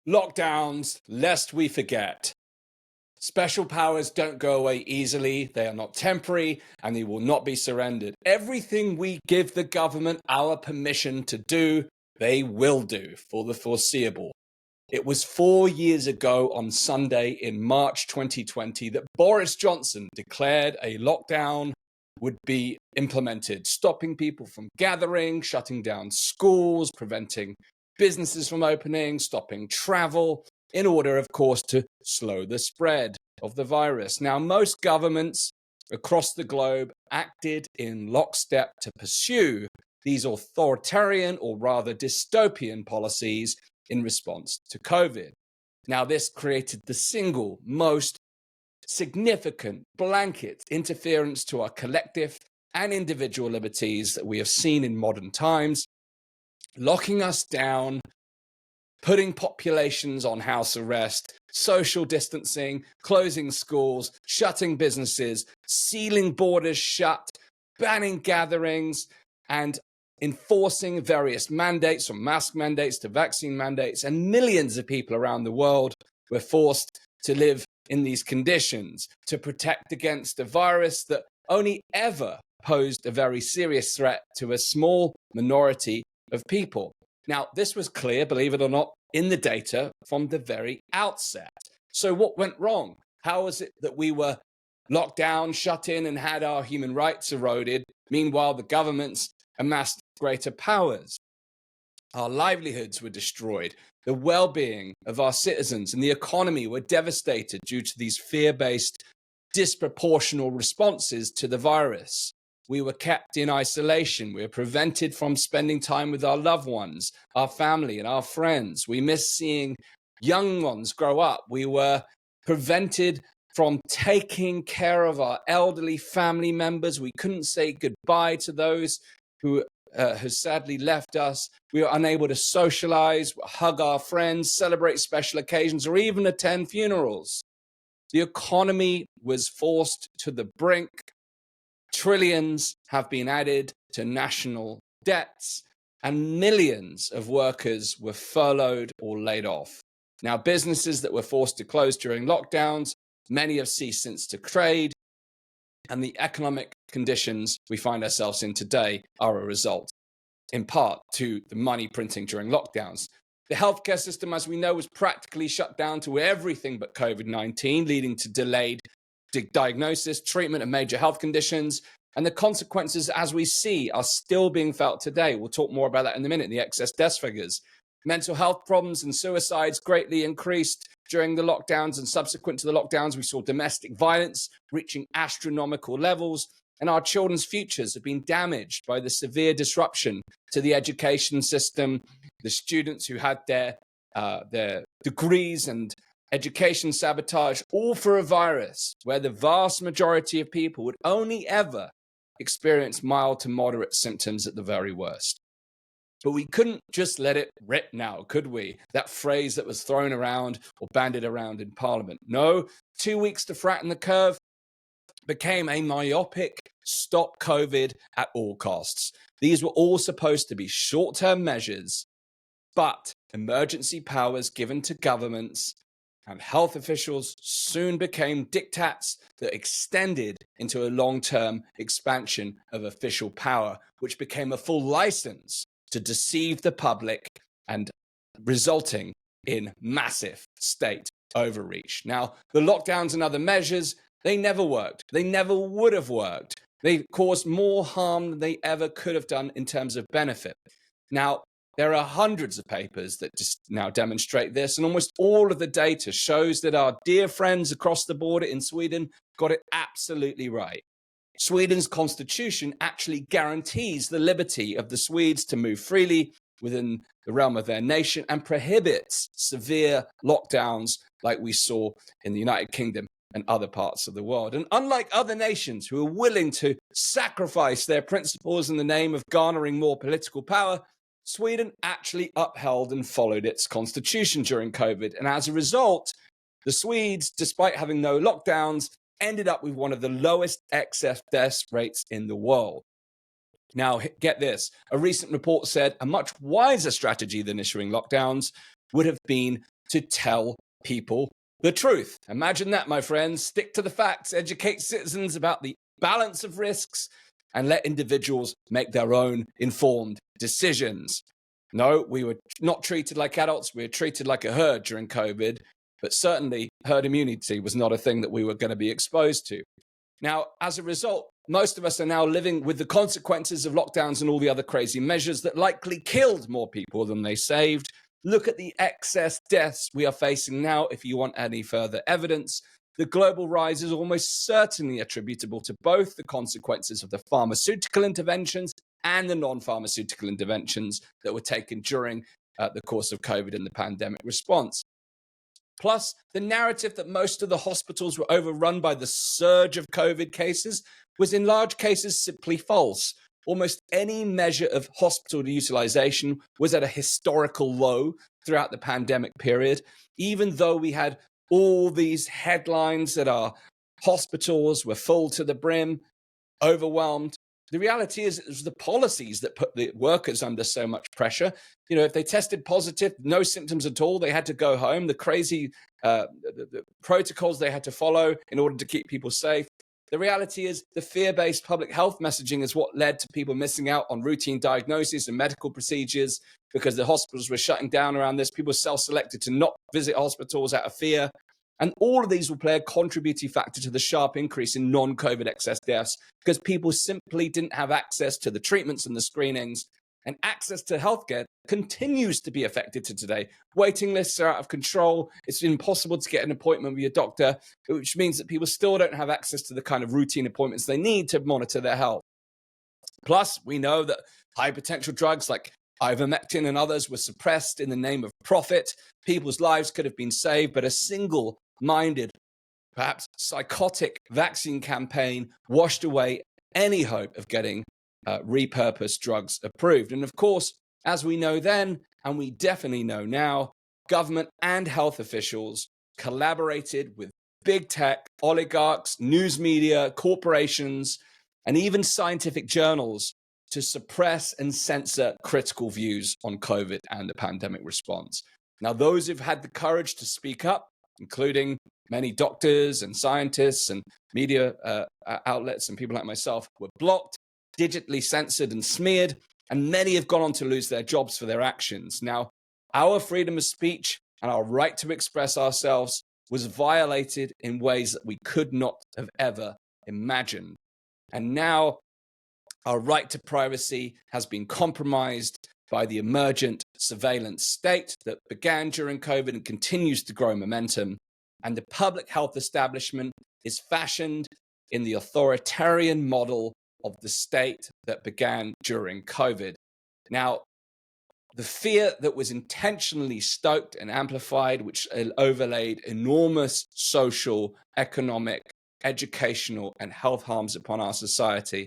Lockdowns, lest we forget. Special powers don't go away easily, they are not temporary, and they will not be surrendered. Everything we give the government our permission to do, they will do for the foreseeable. It was 4 years ago on Sunday in March 2020 that Boris Johnson declared a lockdown would be implemented, stopping people from gathering, shutting down schools, preventing businesses from opening, stopping travel, in order, of course, to slow the spread of the virus. Now, most governments across the globe acted in lockstep to pursue these authoritarian or rather dystopian policies in response to COVID. Now, this created the single most significant blanket interference to our collective and individual liberties that we have seen in modern times, locking us down, putting populations on house arrest, social distancing, closing schools, shutting businesses, sealing borders shut, banning gatherings, and enforcing various mandates, from mask mandates to vaccine mandates. And millions of people around the world were forced to live in these conditions to protect against a virus that only ever posed a very serious threat to a small minority of people. Now, this was clear, believe it or not, in the data from the very outset. So what went wrong? How was it that we were locked down, shut in, and had our human rights eroded? Meanwhile, the governments amassed greater powers. Our livelihoods were destroyed. The well-being of our citizens and the economy were devastated due to these fear-based, disproportional responses to the virus. We were kept in isolation. We were prevented from spending time with our loved ones, our family, and our friends. We missed seeing young ones grow up. We were prevented from taking care of our elderly family members. We couldn't say goodbye to those who sadly left us. We were unable to socialize, hug our friends, celebrate special occasions, or even attend funerals. The economy was forced to the brink. Trillions have been added to national debts, and millions of workers were furloughed or laid off. Now, businesses that were forced to close during lockdowns, many have ceased since to trade, and the economic conditions we find ourselves in today are a result, in part, to the money printing during lockdowns. The healthcare system, as we know, was practically shut down to everything but COVID-19, leading to delayed diagnosis, treatment of major health conditions, and the consequences, as we see, are still being felt today. We'll talk more about that in a minute, the excess death figures. Mental health problems and suicides greatly increased during the lockdowns, and subsequent to the lockdowns, we saw domestic violence reaching astronomical levels, and our children's futures have been damaged by the severe disruption to the education system. The students who had their degrees and education sabotage, all for a virus where the vast majority of people would only ever experience mild to moderate symptoms at the very worst. But we couldn't just let it rip now, could we? That phrase that was thrown around or bandied around in Parliament. No, 2 weeks to flatten the curve became a myopic stop COVID at all costs. These were all supposed to be short-term measures, but emergency powers given to governments and health officials soon became diktats that extended into a long-term expansion of official power, which became a full license to deceive the public and resulting in massive state overreach. Now, the lockdowns and other measures, they never worked. They never would have worked. They caused more harm than they ever could have done in terms of benefit. Now, there are hundreds of papers that just now demonstrate this, and almost all of the data shows that our dear friends across the border in Sweden got it absolutely right. Sweden's constitution actually guarantees the liberty of the Swedes to move freely within the realm of their nation and prohibits severe lockdowns like we saw in the United Kingdom and other parts of the world. And unlike other nations who are willing to sacrifice their principles in the name of garnering more political power, Sweden actually upheld and followed its constitution during COVID. And as a result, the Swedes, despite having no lockdowns, ended up with one of the lowest excess death rates in the world. Now, get this. A recent report said a much wiser strategy than issuing lockdowns would have been to tell people the truth. Imagine that, my friends. Stick to the facts, educate citizens about the balance of risks, and let individuals make their own informed decisions. No, we were not treated like adults. We were treated like a herd during COVID, but certainly herd immunity was not a thing that we were going to be exposed to. Now, as a result, most of us are now living with the consequences of lockdowns and all the other crazy measures that likely killed more people than they saved. Look at the excess deaths we are facing now. If you want any further evidence, the global rise is almost certainly attributable to both the consequences of the pharmaceutical interventions and the non-pharmaceutical interventions that were taken during the course of COVID and the pandemic response. Plus, the narrative that most of the hospitals were overrun by the surge of COVID cases was in large cases simply false. Almost any measure of hospital utilization was at a historical low throughout the pandemic period, even though we had all these headlines that our hospitals were full to the brim, overwhelmed. The reality is it was the policies that put the workers under so much pressure. You know, if they tested positive, no symptoms at all, they had to go home. The crazy the protocols they had to follow in order to keep people safe. The reality is the fear-based public health messaging is what led to people missing out on routine diagnoses and medical procedures because the hospitals were shutting down around this. People self-selected to not visit hospitals out of fear. And all of these will play a contributing factor to the sharp increase in non-COVID excess deaths because people simply didn't have access to the treatments and the screenings. And access to healthcare continues to be affected to today. Waiting lists are out of control. It's impossible to get an appointment with your doctor, which means that people still don't have access to the kind of routine appointments they need to monitor their health. Plus, we know that high potential drugs like ivermectin and others were suppressed in the name of profit. People's lives could have been saved, but a single-minded, perhaps psychotic vaccine campaign washed away any hope of getting repurposed drugs approved. And of course, as we know then, and we definitely know now, government and health officials collaborated with big tech, oligarchs, news media, corporations, and even scientific journals to suppress and censor critical views on COVID and the pandemic response. Now, those who've had the courage to speak up, including many doctors and scientists and media outlets and people like myself, were blocked, digitally censored and smeared, and many have gone on to lose their jobs for their actions. Now, our freedom of speech and our right to express ourselves was violated in ways that we could not have ever imagined. And now our right to privacy has been compromised by the emergent surveillance state that began during COVID and continues to grow momentum. And the public health establishment is fashioned in the authoritarian model of the state that began during COVID. Now, the fear that was intentionally stoked and amplified, which overlaid enormous social, economic, educational, and health harms upon our society,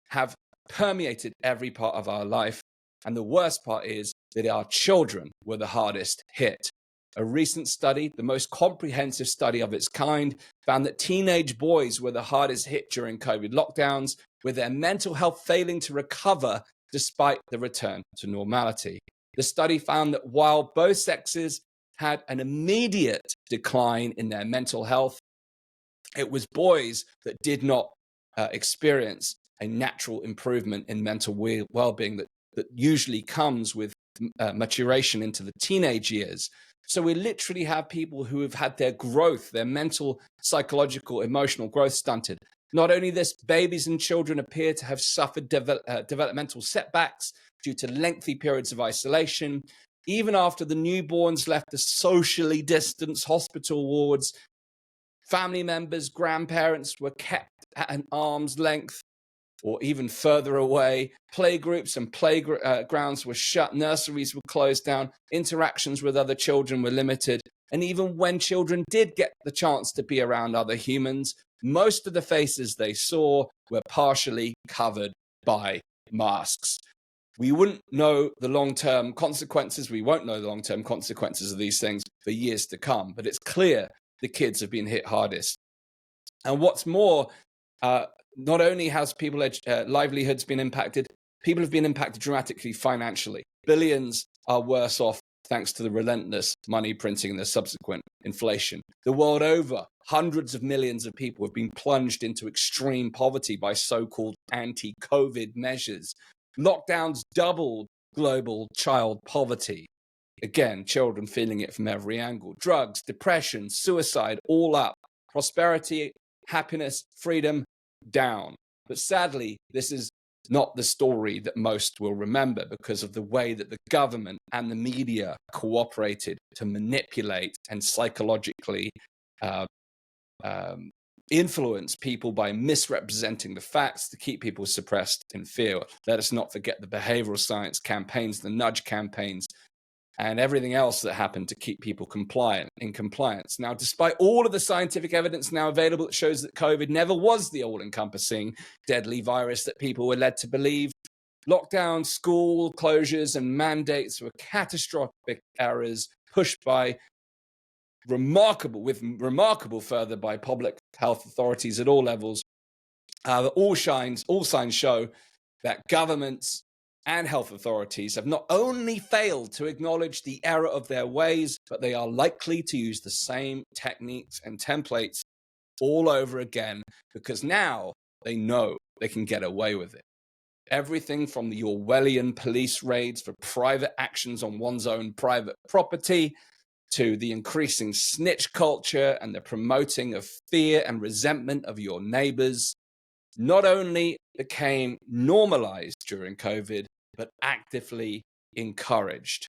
have permeated every part of our life. And the worst part is that our children were the hardest hit. A recent study, the most comprehensive study of its kind, found that teenage boys were the hardest hit during COVID lockdowns, with their mental health failing to recover despite the return to normality. The study found that while both sexes had an immediate decline in their mental health, it was boys that did not experience a natural improvement in mental well-being that usually comes with maturation into the teenage years. So we literally have people who have had their growth, their mental, psychological, emotional growth stunted. Not only this, babies and children appear to have suffered developmental setbacks due to lengthy periods of isolation. Even after the newborns left the socially distanced hospital wards, family members, grandparents were kept at an arm's length or even further away. Playgroups and playgrounds were shut, nurseries were closed down, interactions with other children were limited. And even when children did get the chance to be around other humans, most of the faces they saw were partially covered by masks. We wouldn't know the long-term consequences. We won't know the long-term consequences of these things for years to come, but it's clear the kids have been hit hardest. And what's more, not only has people's livelihoods been impacted, people have been impacted dramatically financially. Billions are worse off thanks to the relentless money printing and the subsequent inflation. The world over, hundreds of millions of people have been plunged into extreme poverty by so-called anti-COVID measures. Lockdowns doubled global child poverty. Again, children feeling it from every angle. Drugs, depression, suicide, all up. Prosperity, happiness, freedom, down. But sadly, this is not the story that most will remember because of the way that the government and the media cooperated to manipulate and psychologically influence people by misrepresenting the facts to keep people suppressed in fear. Let us not forget the behavioral science campaigns, the nudge campaigns, and everything else that happened to keep people in compliance. Now, despite all of the scientific evidence now available that shows that COVID never was the all-encompassing deadly virus that people were led to believe, lockdowns, school closures, and mandates were catastrophic errors pushed by remarkable further by public health authorities at all levels. All signs show that governments and health authorities have not only failed to acknowledge the error of their ways, but they are likely to use the same techniques and templates all over again because now they know they can get away with it. Everything from the Orwellian police raids for private actions on one's own private property to the increasing snitch culture and the promoting of fear and resentment of your neighbors not only became normalized during COVID, but actively encouraged.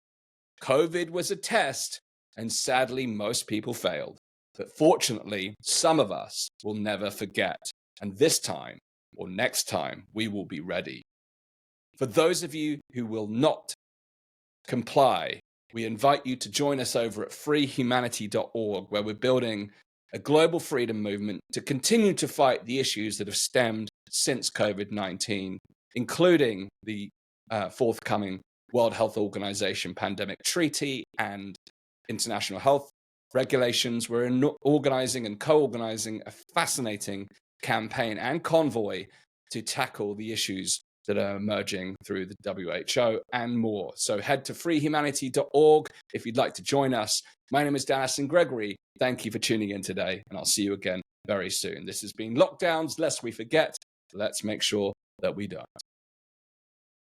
COVID was a test, and sadly, most people failed. But fortunately, some of us will never forget. And this time, or next time, we will be ready. For those of you who will not comply, we invite you to join us over at freehumanity.org, where we're building a global freedom movement to continue to fight the issues that have stemmed since COVID-19, including the forthcoming World Health Organization pandemic treaty and international health regulations. We're organizing and co-organizing a fascinating campaign and convoy to tackle the issues that are emerging through the WHO and more. So head to freehumanity.org if you'd like to join us. My name is Astin-Gregory. Thank you for tuning in today, and I'll see you again very soon. This has been Lockdowns, Lest We Forget. Let's make sure that we don't.